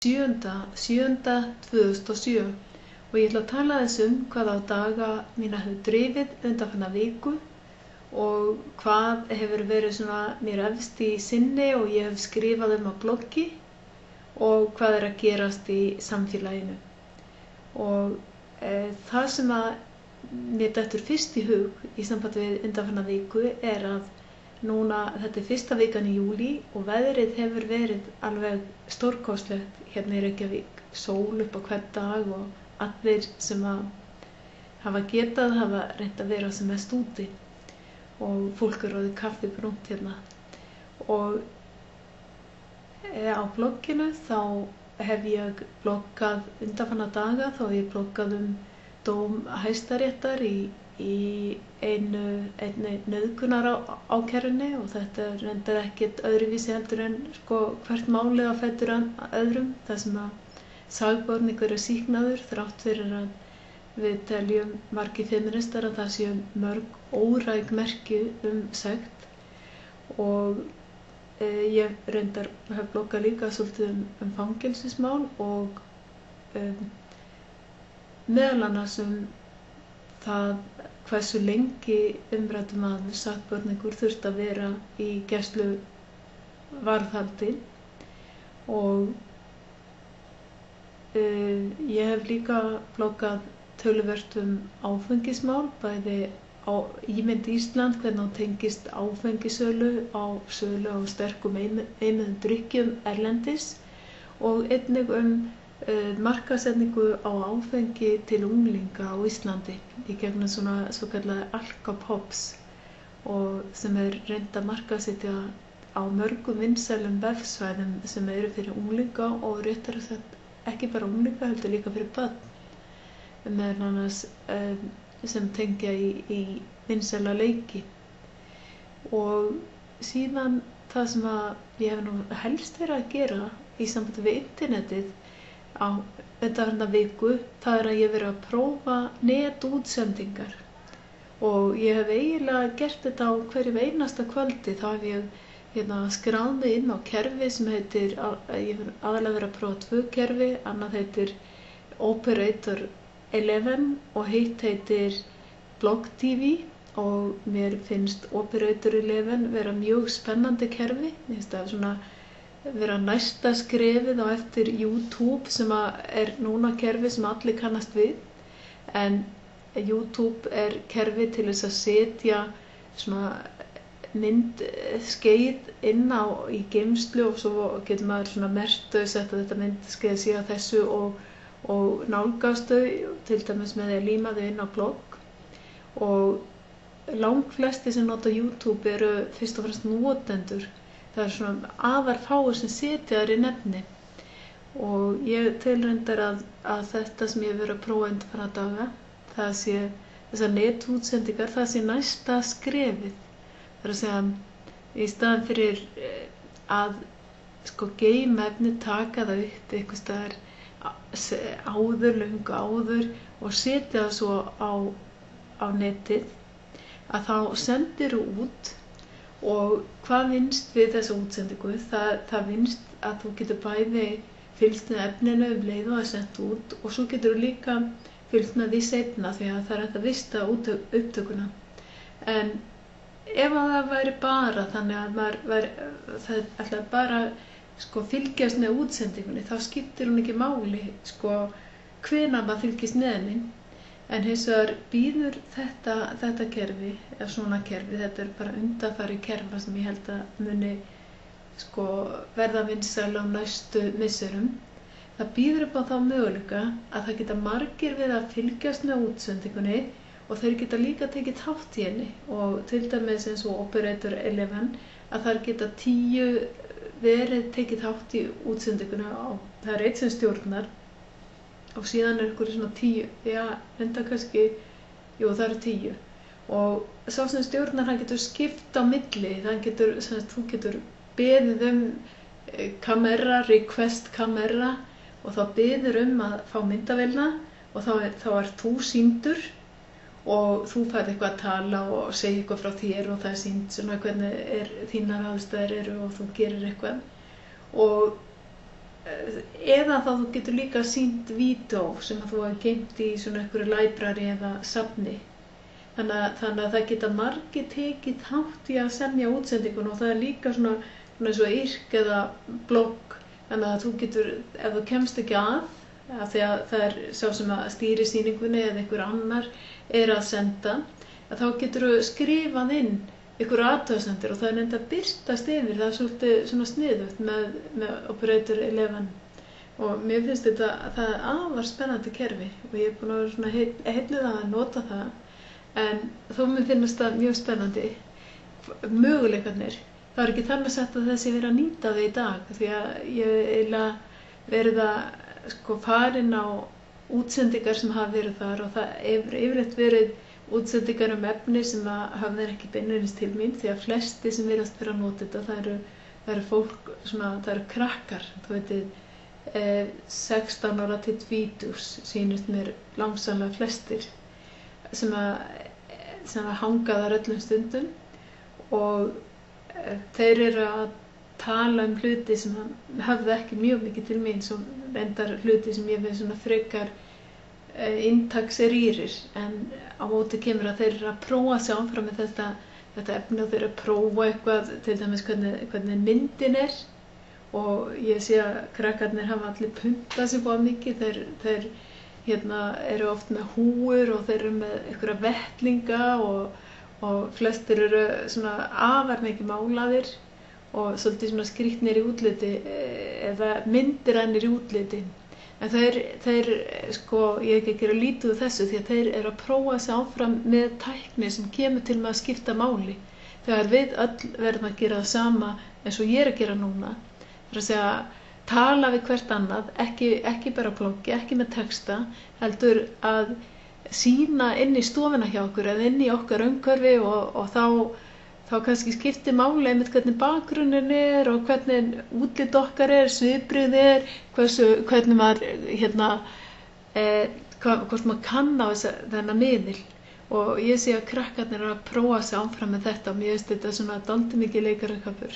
7.7.2007 og ég ætla að tala hvað á daga mína hefur drifið undanfarna viku og hvað hefur verið svona mér efst í sinni og ég hef skrifað á bloggi og hvað að gerast í samfélaginu. Og það sem að mér dettur fyrst í hug í sambandi við undanfarna viku að núna þetta fyrsta vikan í júlí og veðrið hefur verið alveg stórkostlegt hérna í Reykjavík, sól upp á hvern dag og allir sem að hafa getað hafa reynt að vera sem mest úti og fólk orðið kaffibrúnt hérna. Og á blogginu þá hef ég bloggað undanfarna daga, þá hef ég bloggað dóm Hæstaréttar í einni nauðgunarákærunni og þetta reyndar ekkert öðruvísi heldur en hvert málið á fætur öðrum, þar sem að sakborningur sýknaður þrátt fyrir að við teljum margir feministar að það séu mörg óræk merki sekt. Og ég reyndar hef bloggað líka svolítið fangelsismál og meðal annars það hversu lengi umræddur maður sakborningur þurfti að vera í gæsluvarðhaldi. Og ég hef líka bloggað töluvert áfengismál, bæði á ímynd Ísland, hvernig hún tengist áfengissölu sölu á sterkum einuðum drykkjum erlendis og einnig markaðssetningu á áfengi til unglinga á Íslandi í gegnum svona svokallaða Alka-Pops og sem reynt að markaðssetja á mörgum vinsælum vefsvæðum sem eru fyrir unglinga og réttara sagt ekki bara unglinga heldur líka fyrir börn, meðal annars sem tengja í vinsæla leiki. Og síðan það sem að ég hef nú helst verið að gera í sambandi við internetið á undanfarna viku, það að ég verið að prófa netútsendingar og ég hef eiginlega gert þetta á hverjum einasta kvöldi. Þá hef ég skráð mig inn á kerfi sem heitir, ég hef aðalega verið að prófa 2 kerfi, annað heitir Operator 11 og hitt heitir Blog TV og mér finnst Operator 11 vera mjög spennandi kerfi. Mér finnst það svona vera næsta skrefið á eftir YouTube sem núna kerfi sem allir kannast við, en YouTube kerfi til þess að setja svona myndskeið inn í geymslu og svo getur maður svona merkt sett að þetta myndskeið sé að þessu og nálgast þau til dæmis með að líma þau inn á blogg. Og langflesti sem nota YouTube eru fyrst og fremst notendur. Það svona afar fáir sem setja þær í nefni og ég tel reyndar að þetta sem ég hef verið að prófa undanfarna daga, það sé þessar netútsendingar, það sé næsta skrefið. Það að segja í staðan fyrir að geyma efni, taka það upp einhvers staðar löngu áður og setja það svo á netið, að þá sendir þú út. Og hvað vinst við þessa útsendingu? Það vinst að þú getur bæði fylgst með efninu leið og það sent út og svo getur þú líka fylgst með því seinna því að það hægt að vista upptökuna. En ef það væri bara þannig að það ætlaði bara fylgjast með útsendingunni, þá skiptir hún ekki máli hvenær maður fylgist með henni. En hins vegar býður þetta kerfi, eða svona kerfi, þetta bara undanfari kerfa sem ég held að muni verða vinsæl á næstu misserum. Það býður upp á þá möguleika að það geta margir við að fylgjast með útsendingunni og þeir geta líka tekið þátt í henni og til dæmis eins og Operator 11 að þar geta 10 verið tekið þátt í útsendingunni það einn sem stjórnar og síðan ykkur svona 10, enda kannski, það eru 10 og sá sem stjórnar hann getur skipt á milli, þú getur beðið kamera, request kamera og þá beðir að fá myndavélina og þá þú sýndur og þú færð eitthvað að tala og segja eitthvað frá þér og það sýnt svona hvernig þínar aðstæður eru og þú gerir eitthvað og eða þá þú getur líka sýnt vídeó sem að þú hefur geymt í svona einhverju library eða safni. Þannig að það geta margir tekið þátt í að semja útsendingun og það líka svona eins og yrk eða blogg. Þannig að þú getur, ef þú kemst ekki af því að það sá sem að stýri sýningunni eða einhver annar að senda, að þá getur þú skrifað inn einhver athugasemdir og það reyndar að birtast yfir. Það svolítið svona sniðugt með Operator 11 og mér finnst það afar spennandi kerfi og ég búin að vera svona heilluð að nota það, en þó mér finnst það mjög spennandi möguleikarnir. Það ekki þannig sett að þessi verið að nýta þau í dag, því að ég eiginlega verið að farin á útsendingar sem hafa verið þar og það yfirleitt verið útsendingar efni sem hafa ekki beinlínis til mín, því að flesti sem virðast vera að nota þetta, það eru fólk, það eru krakkar, þú veitir, 16 ára til 20 sýnist mér langsamlega flestir sem að hanga þar öllum stundum og þeir eru að tala hluti sem höfðu ekki mjög mikið til mín, svo reyndar hluti sem ég finnst svona frekar inntaksrýrir, en á móti kemur að þeir eru að prófa sig áfram með þetta efni og þeir eru að prófa eitthvað, til dæmis hvernig myndin og ég sé að krakkarnir hafa allir puntað sig búið mikið, þeir eru oft með húur og þeir eru með einhverja vettlinga og flestir eru svona afar mikið málaðir og svolítið svona skrýtnir í útliti eða myndirænir í útliti. En þeir ég ekki að gera lítið úr þessu því að þeir eru að prófa sig áfram með tækni sem kemur til með að skipta máli. Þegar við öll verðum að gera það sama eins og ég að gera núna. Það að segja, tala við hvert annað, ekki bara bloggi, ekki með texta, heldur að sýna inn í stofuna hjá okkur eða inn í okkar umhverfi og þá kannski skiptir máli einmitt hvernig bakgrunninn og hvernig útlit okkar svipbrigð hvernig maður hvort maður kann á þennan miðil. Og ég sé að krakkarnir eru að prófa sig áfram með þetta og mér finnst þetta svona dálítið mikið leikaraskapur.